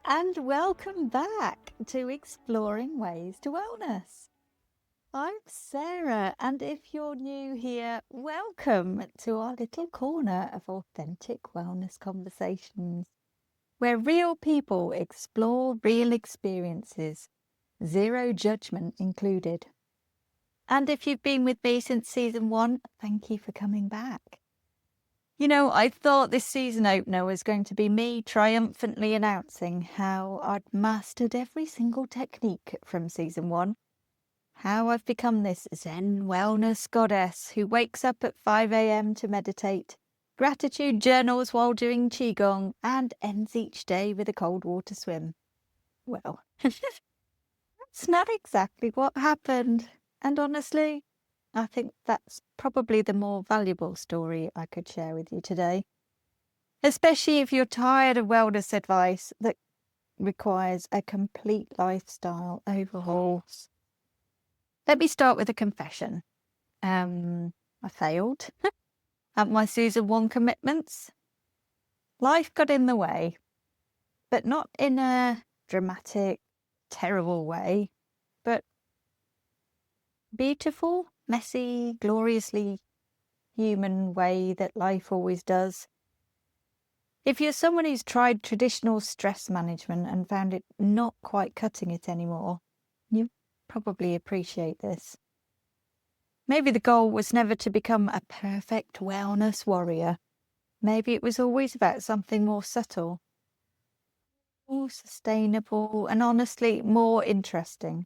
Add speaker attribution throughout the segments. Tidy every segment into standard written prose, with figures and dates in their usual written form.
Speaker 1: and welcome back to Exploring Ways to Wellness. I'm Sarah, and if you're new here, welcome to our little corner of authentic wellness conversations, where real people explore real experiences, zero judgment included. And if you've been with me since season 1, thank you for coming back. You know, I thought this season opener was going to be me triumphantly announcing how I'd mastered every single technique from season 1, how I've become this Zen wellness goddess who wakes up at 5 a.m. to meditate, gratitude journals while doing Qigong, and ends each day with a cold water swim. Well, that's not exactly what happened. And honestly, I think that's probably the more valuable story I could share with you today, especially if you're tired of wellness advice that requires a complete lifestyle overhaul. Let me start with a confession. I failed at my season 1 commitments. Life got in the way, but not in a dramatic, terrible way, but beautiful, messy, gloriously human way that life always does. If you're someone who's tried traditional stress management and found it not quite cutting it anymore, you probably appreciate this. Maybe the goal was never to become a perfect wellness warrior. Maybe it was always about something more subtle, more sustainable, and honestly more interesting.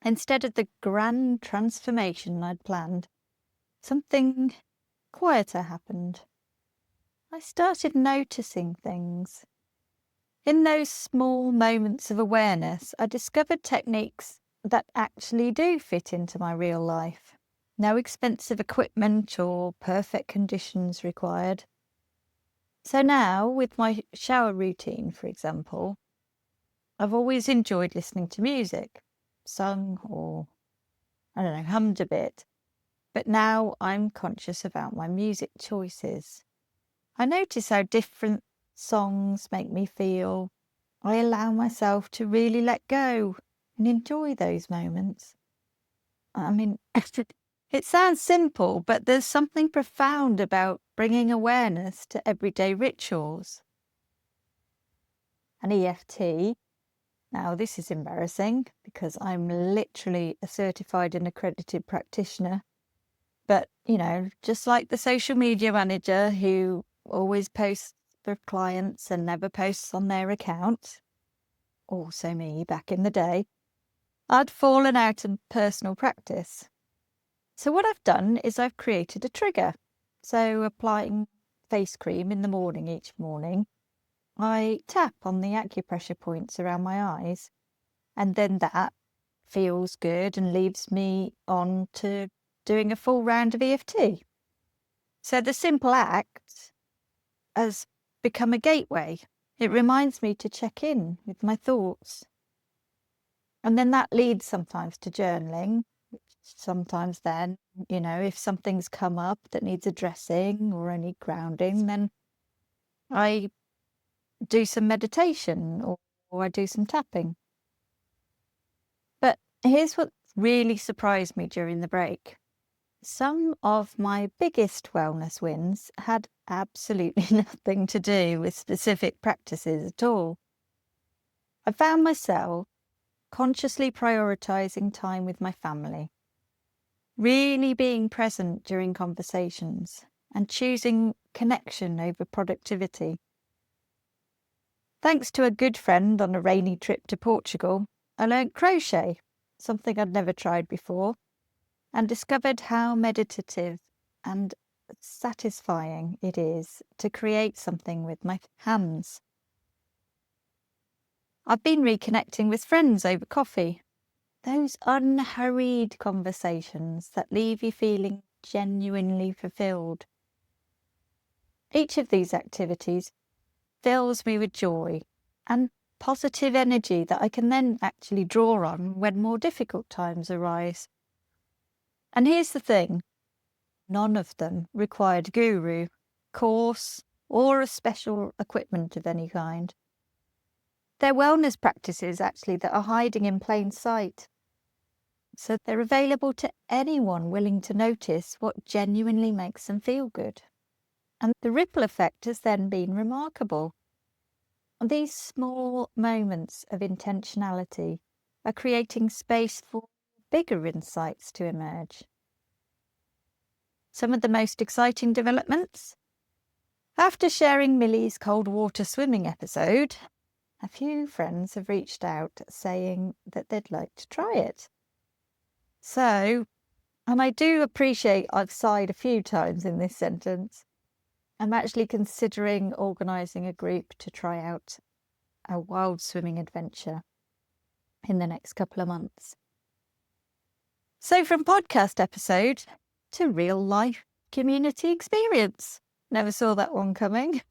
Speaker 1: Instead of the grand transformation I'd planned, something quieter happened. I started noticing things. In those small moments of awareness, I discovered techniques that actually do fit into my real life. No expensive equipment or perfect conditions required. So now, with my shower routine, for example, I've always enjoyed listening to music, sung or, hummed a bit. But now I'm conscious about my music choices. I notice how different songs make me feel. I allow myself to really let go and enjoy those moments. I mean, it sounds simple, but there's something profound about bringing awareness to everyday rituals. An EFT, now this is embarrassing because I'm literally a certified and accredited practitioner. But, just like the social media manager who always posts for clients and never posts on their account, also me back in the day, I'd fallen out of personal practice. So what I've done is I've created a trigger. So applying face cream in the morning each morning, I tap on the acupressure points around my eyes, and then that feels good and leads me on to doing a full round of EFT. So the simple act has become a gateway. It reminds me to check in with my thoughts. And then that leads sometimes to journaling, which sometimes then, if something's come up that needs addressing or any grounding, then I do some meditation or I do some tapping. But here's what really surprised me during the break. Some of my biggest wellness wins had absolutely nothing to do with specific practices at all. I found myself consciously prioritizing time with my family, really being present during conversations, and choosing connection over productivity. Thanks to a good friend on a rainy trip to Portugal, I learnt crochet, something I'd never tried before, and discovered how meditative and satisfying it is to create something with my hands. I've been reconnecting with friends over coffee. Those unhurried conversations that leave you feeling genuinely fulfilled. Each of these activities fills me with joy and positive energy that I can then actually draw on when more difficult times arise. And here's the thing, none of them required guru, course, or a special equipment of any kind. they're wellness practices actually that are hiding in plain sight. So they're available to anyone willing to notice what genuinely makes them feel good. And the ripple effect has then been remarkable. These small moments of intentionality are creating space for bigger insights to emerge. Some of the most exciting developments? After sharing Millie's cold water swimming episode, a few friends have reached out saying that they'd like to try it. So, and I do appreciate I've sighed a few times in this sentence, I'm actually considering organising a group to try out a wild swimming adventure in the next couple of months. So from podcast episode to real life community experience. Never saw that one coming.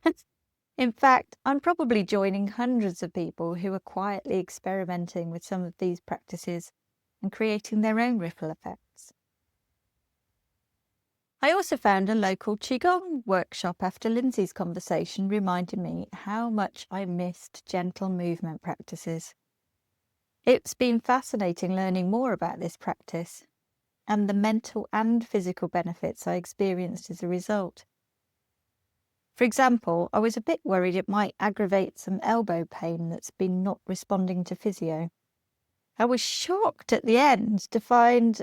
Speaker 1: In fact, I'm probably joining hundreds of people who are quietly experimenting with some of these practices and creating their own ripple effects. I also found a local Qigong workshop after Lindsay's conversation reminded me how much I missed gentle movement practices. It's been fascinating learning more about this practice and the mental and physical benefits I experienced as a result. For example, I was a bit worried it might aggravate some elbow pain that's been not responding to physio. I was shocked at the end to find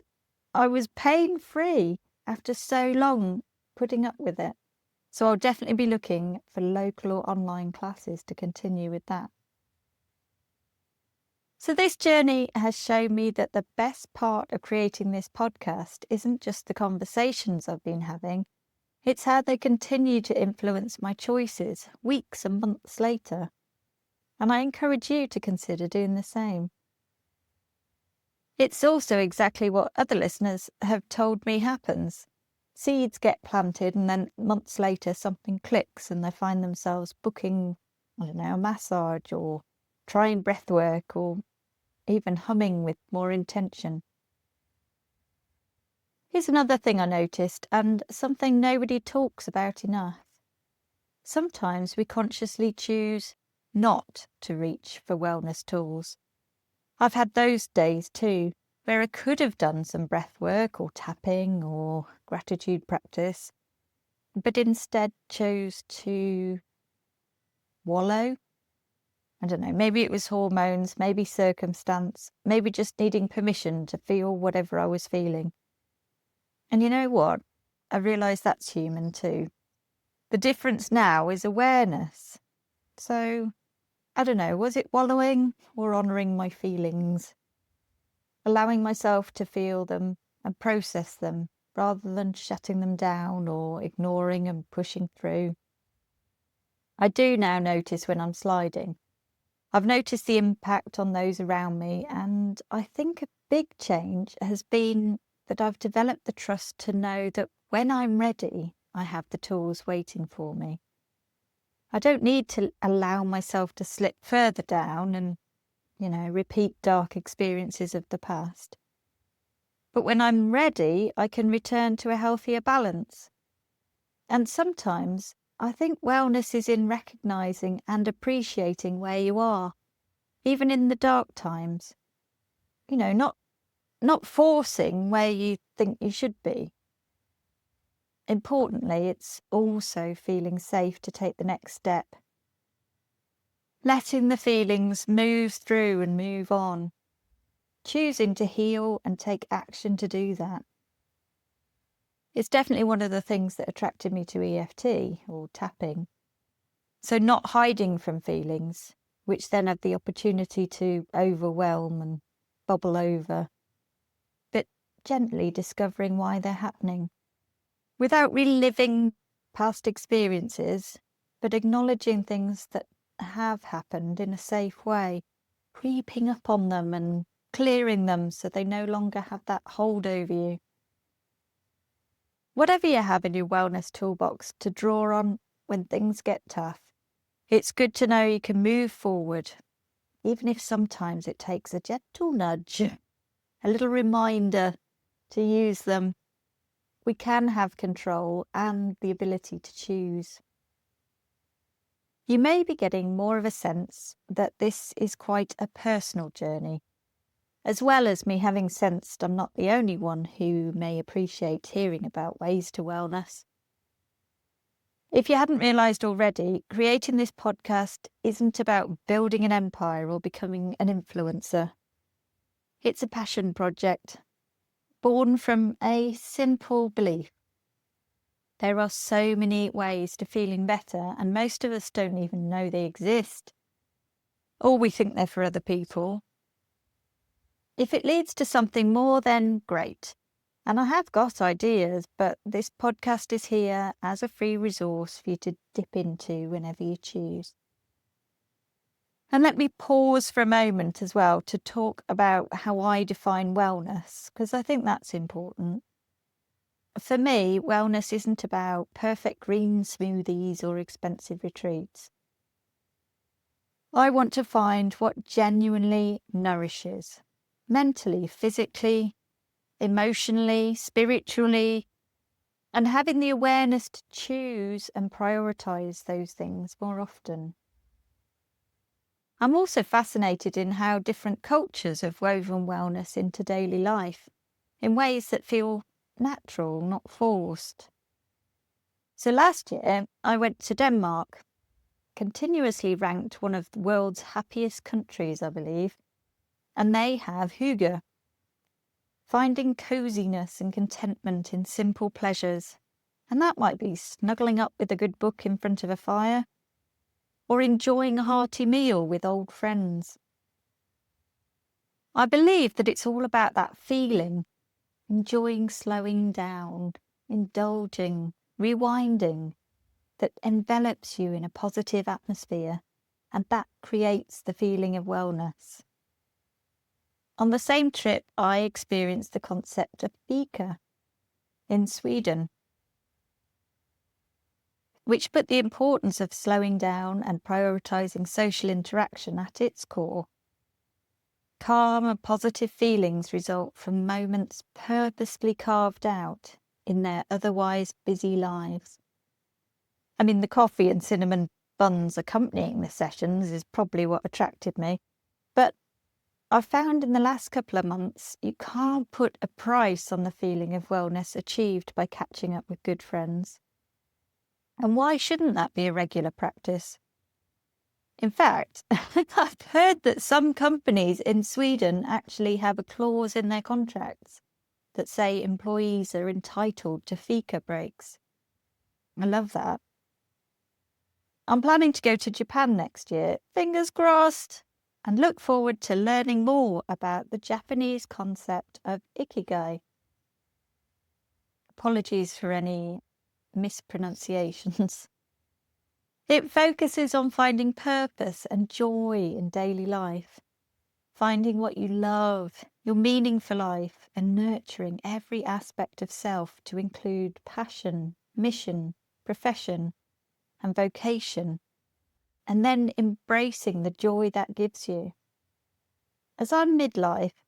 Speaker 1: I was pain-free after so long putting up with it. So I'll definitely be looking for local or online classes to continue with that. So this journey has shown me that the best part of creating this podcast isn't just the conversations I've been having, it's how they continue to influence my choices weeks and months later. And I encourage you to consider doing the same. It's also exactly what other listeners have told me happens. Seeds get planted and then months later something clicks and they find themselves booking, a massage or trying breath work or even humming with more intention. Here's another thing I noticed and something nobody talks about enough. Sometimes we consciously choose not to reach for wellness tools. I've had those days too, where I could have done some breath work or tapping or gratitude practice, but instead chose to wallow. I don't know, maybe it was hormones, maybe circumstance, maybe just needing permission to feel whatever I was feeling. And you know what? I realise that's human too. The difference now is awareness. So, I don't know, was it wallowing or honouring my feelings? Allowing myself to feel them and process them rather than shutting them down or ignoring and pushing through. I do now notice when I'm sliding. I've noticed the impact on those around me, and I think a big change has been that I've developed the trust to know that when I'm ready, I have the tools waiting for me. I don't need to allow myself to slip further down and, repeat dark experiences of the past. But when I'm ready, I can return to a healthier balance. And sometimes I think wellness is in recognising and appreciating where you are, even in the dark times. Not forcing where you think you should be. Importantly, it's also feeling safe to take the next step. Letting the feelings move through and move on. Choosing to heal and take action to do that. It's definitely one of the things that attracted me to EFT or tapping. So not hiding from feelings, which then have the opportunity to overwhelm and bubble over, but gently discovering why they're happening. Without reliving past experiences, but acknowledging things that have happened in a safe way, creeping up on them and clearing them so they no longer have that hold over you. Whatever you have in your wellness toolbox to draw on when things get tough, it's good to know you can move forward, even if sometimes it takes a gentle nudge, a little reminder to use them. We can have control and the ability to choose. you may be getting more of a sense that this is quite a personal journey, as well as me having sensed I'm not the only one who may appreciate hearing about ways to wellness. If you hadn't realised already, creating this podcast isn't about building an empire or becoming an influencer. It's a passion project, born from a simple belief. There are so many ways to feeling better, and most of us don't even know they exist. Or we think they're for other people. If it leads to something more, then great. And I have got ideas, but this podcast is here as a free resource for you to dip into whenever you choose. And let me pause for a moment as well to talk about how I define wellness, because I think that's important. For me, wellness isn't about perfect green smoothies or expensive retreats. I want to find what genuinely nourishes, mentally, physically, emotionally, spiritually, and having the awareness to choose and prioritise those things more often. I'm also fascinated in how different cultures have woven wellness into daily life in ways that feel natural, not forced. So last year, I went to Denmark, continuously ranked one of the world's happiest countries, I believe, and they have Hygge, finding coziness and contentment in simple pleasures. And that might be snuggling up with a good book in front of a fire, or enjoying a hearty meal with old friends. I believe that it's all about that feeling, enjoying slowing down, indulging, rewinding, that envelops you in a positive atmosphere, and that creates the feeling of wellness. On the same trip, I experienced the concept of Fika in Sweden, which put the importance of slowing down and prioritising social interaction at its core. Calm and positive feelings result from moments purposefully carved out in their otherwise busy lives. I mean, the coffee and cinnamon buns accompanying the sessions is probably what attracted me, but I've found in the last couple of months you can't put a price on the feeling of wellness achieved by catching up with good friends. And why shouldn't that be a regular practice? In fact, I've heard that some companies in Sweden actually have a clause in their contracts that say employees are entitled to Fika breaks. I love that. I'm planning to go to Japan next year, fingers crossed, and look forward to learning more about the Japanese concept of Ikigai. Apologies for any mispronunciations. It focuses on finding purpose and joy in daily life, finding what you love, your meaning for life, and nurturing every aspect of self to include passion, mission, profession, and vocation, and then embracing the joy that gives you. As I'm midlife,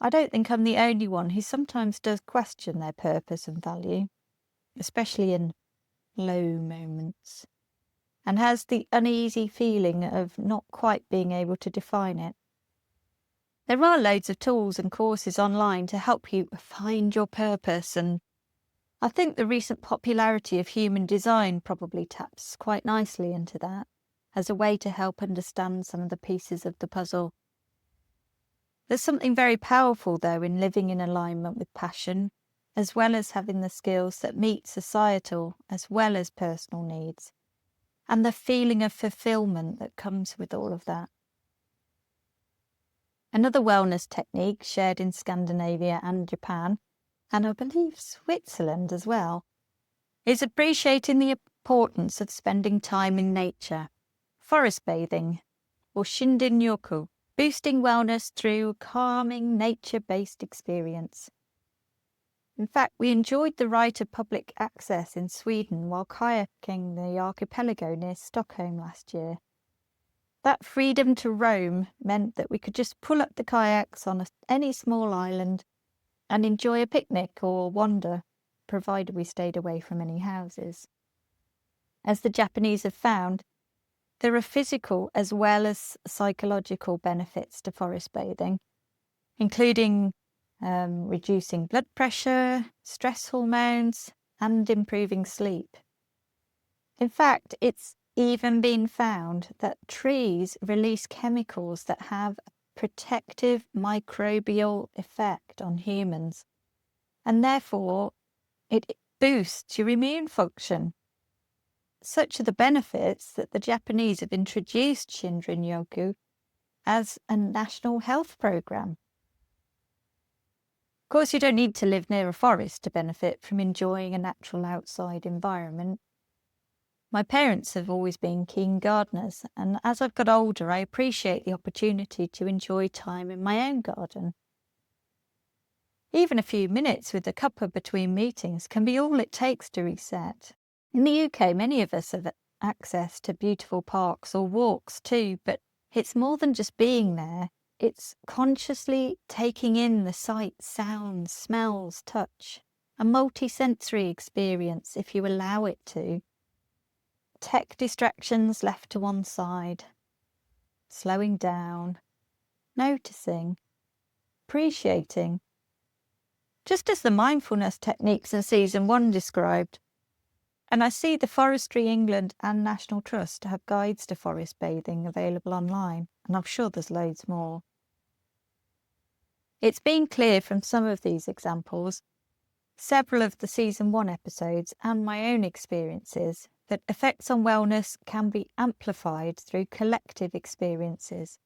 Speaker 1: I don't think I'm the only one who sometimes does question their purpose and value, especially in low moments, and has the uneasy feeling of not quite being able to define it. There are loads of tools and courses online to help you find your purpose, and I think the recent popularity of human design probably taps quite nicely into that as a way to help understand some of the pieces of the puzzle. There's something very powerful, though, in living in alignment with passion, as well as having the skills that meet societal as well as personal needs, and the feeling of fulfillment that comes with all of that. Another wellness technique shared in Scandinavia and Japan, and I believe Switzerland as well, is appreciating the importance of spending time in nature, forest bathing, or Shindin-yoku, boosting wellness through calming nature-based experience. In fact, we enjoyed the right of public access in Sweden while kayaking the archipelago near Stockholm last year. That freedom to roam meant that we could just pull up the kayaks on any small island and enjoy a picnic or wander, provided we stayed away from any houses. As the Japanese have found, There are physical as well as psychological benefits to forest bathing, including reducing blood pressure, stress hormones, and improving sleep. In fact, it's even been found that trees release chemicals that have a protective microbial effect on humans, and therefore it boosts your immune function. Such are the benefits that the Japanese have introduced Shinrin-yoku as a national health program. Of course, you don't need to live near a forest to benefit from enjoying a natural outside environment. My parents have always been keen gardeners, and as I've got older, I appreciate the opportunity to enjoy time in my own garden. Even a few minutes with a cuppa between meetings can be all it takes to reset. In the UK, many of us have access to beautiful parks or walks too, but it's more than just being there. It's consciously taking in the sights, sounds, smells, touch, a multi-sensory experience if you allow it to. Tech distractions left to one side, slowing down, noticing, appreciating. Just as the mindfulness techniques in Season 1 described. And I see the Forestry England and National Trust have guides to forest bathing available online, and I'm sure there's loads more. It's been clear from some of these examples, several of the Season 1 episodes and my own experiences, that effects on wellness can be amplified through collective experiences.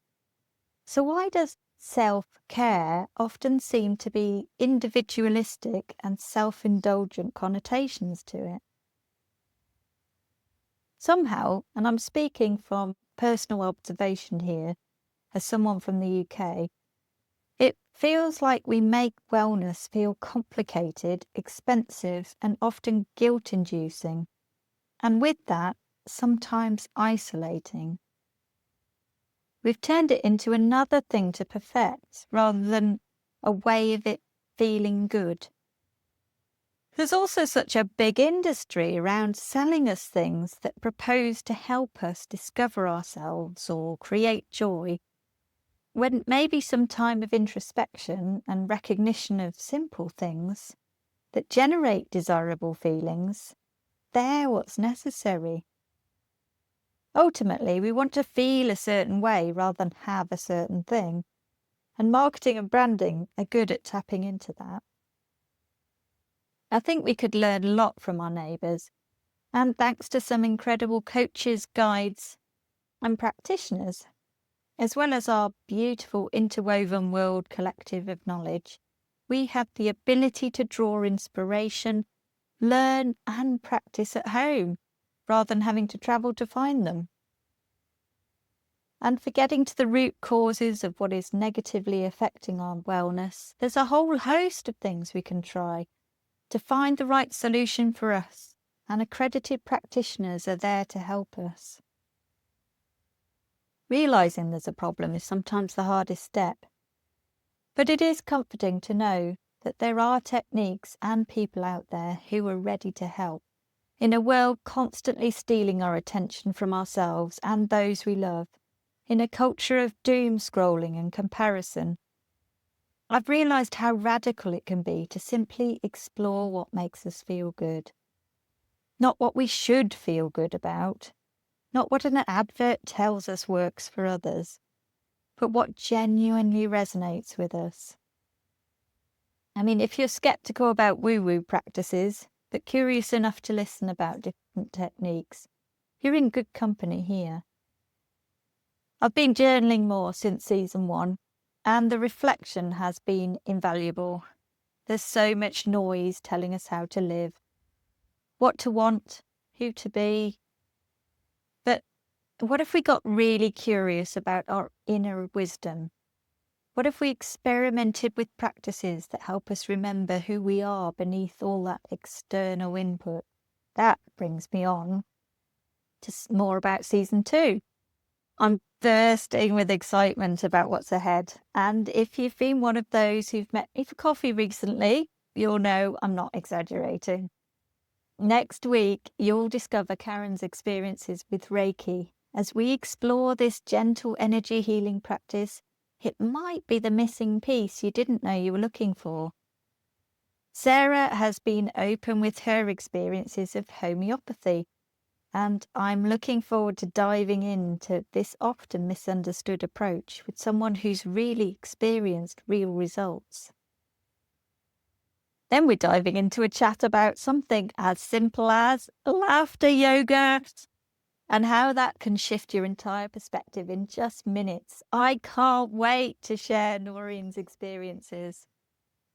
Speaker 1: So why does self-care often seem to be individualistic and self-indulgent connotations to it? Somehow, and I'm speaking from personal observation here as someone from the UK, it feels like we make wellness feel complicated, expensive, and often guilt-inducing, and with that, sometimes isolating. We've turned it into another thing to perfect rather than a way of it feeling good. There's also such a big industry around selling us things that propose to help us discover ourselves or create joy, when maybe some time of introspection and recognition of simple things that generate desirable feelings, they're what's necessary. Ultimately, we want to feel a certain way rather than have a certain thing, and marketing and branding are good at tapping into that. I think we could learn a lot from our neighbours, and thanks to some incredible coaches, guides, and practitioners, as well as our beautiful interwoven world collective of knowledge, we have the ability to draw inspiration, learn and practice at home, rather than having to travel to find them. And for getting to the root causes of what is negatively affecting our wellness, there's a whole host of things we can try to find the right solution for us, and accredited practitioners are there to help us. Realising there's a problem is sometimes the hardest step, but it is comforting to know that there are techniques and people out there who are ready to help. In a world constantly stealing our attention from ourselves and those we love, in a culture of doom scrolling and comparison, I've realised how radical it can be to simply explore what makes us feel good. Not what we should feel good about, not what an advert tells us works for others, but what genuinely resonates with us. I mean, if you're sceptical about woo-woo practices, but curious enough to listen about different techniques, you're in good company here. I've been journaling more since Season 1, and the reflection has been invaluable. There's so much noise telling us how to live, what to want, who to be. But what if we got really curious about our inner wisdom? What if we experimented with practices that help us remember who we are beneath all that external input? That brings me on to more about Season 2. I'm bursting with excitement about what's ahead. And if you've been one of those who've met me for coffee recently, you'll know I'm not exaggerating. Next week, you'll discover Karen's experiences with Reiki As we explore this gentle energy healing practice, it might be the missing piece you didn't know you were looking for. Sarah has been open with her experiences of homeopathy, and I'm looking forward to diving into this often misunderstood approach with someone who's really experienced real results. Then we're diving into a chat about something as simple as laughter yoga and how that can shift your entire perspective in just minutes. I can't wait to share Noreen's experiences.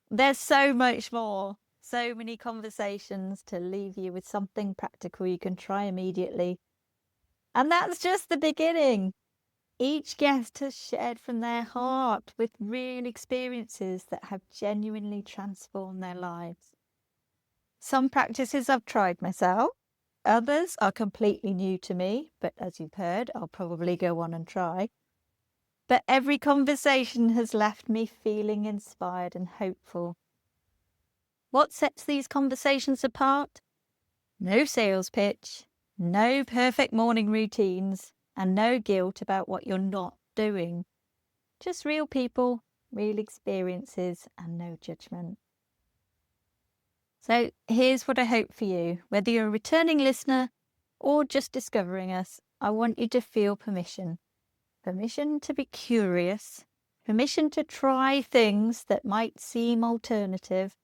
Speaker 1: There's so much more, so many conversations to leave you with something practical you can try immediately. And that's just the beginning. Each guest has shared from their heart with real experiences that have genuinely transformed their lives. Some practices I've tried myself, others are completely new to me, but as you've heard, I'll probably go on and try. But every conversation has left me feeling inspired and hopeful. What sets these conversations apart? No sales pitch, no perfect morning routines, and no guilt about what you're not doing. Just real people, real experiences, and no judgment. So here's what I hope for you. Whether you're a returning listener or just discovering us, I want you to feel permission. Permission to be curious, permission to try things that might seem alternative,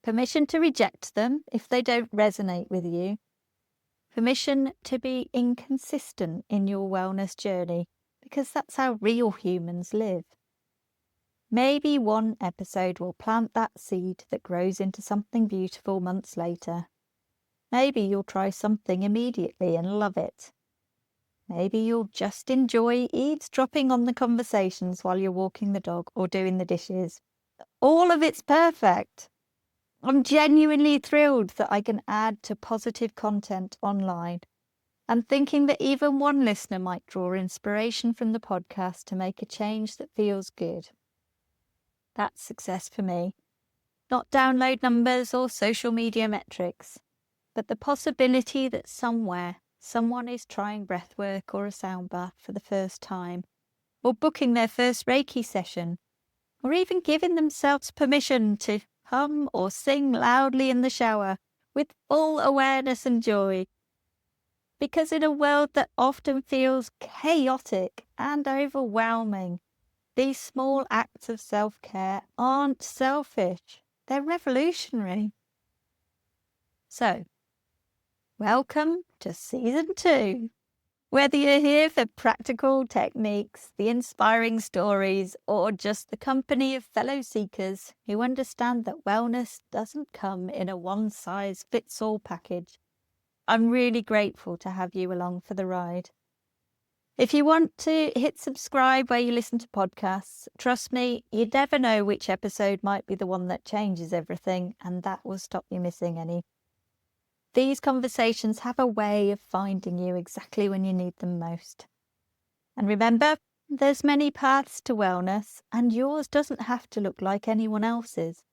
Speaker 1: permission to reject them if they don't resonate with you, permission to be inconsistent in your wellness journey, because that's how real humans live. Maybe one episode will plant that seed that grows into something beautiful months later. Maybe you'll try something immediately and love it. Maybe you'll just enjoy eavesdropping on the conversations while you're walking the dog or doing the dishes. All of it's perfect. I'm genuinely thrilled that I can add to positive content online, and thinking that even one listener might draw inspiration from the podcast to make a change that feels good. That's success for me. Not download numbers or social media metrics, but the possibility that somewhere someone is trying breathwork or a sound bath for the first time, or booking their first Reiki session, or even giving themselves permission to hum or sing loudly in the shower with full awareness and joy. Because in a world that often feels chaotic and overwhelming, these small acts of self-care aren't selfish, they're revolutionary. So, welcome to Season 2. Whether you're here for practical techniques, the inspiring stories, or just the company of fellow seekers who understand that wellness doesn't come in a one-size-fits-all package, I'm really grateful to have you along for the ride. If you want to hit subscribe where you listen to podcasts, trust me, you never know which episode might be the one that changes everything, and that will stop you missing any. These conversations have a way of finding you exactly when you need them most. And remember, there's many paths to wellness, and yours doesn't have to look like anyone else's.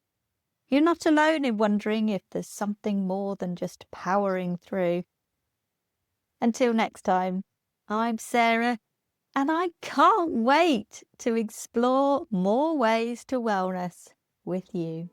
Speaker 1: You're not alone in wondering if there's something more than just powering through. Until next time, I'm Sarah, and I can't wait to explore more ways to wellness with you.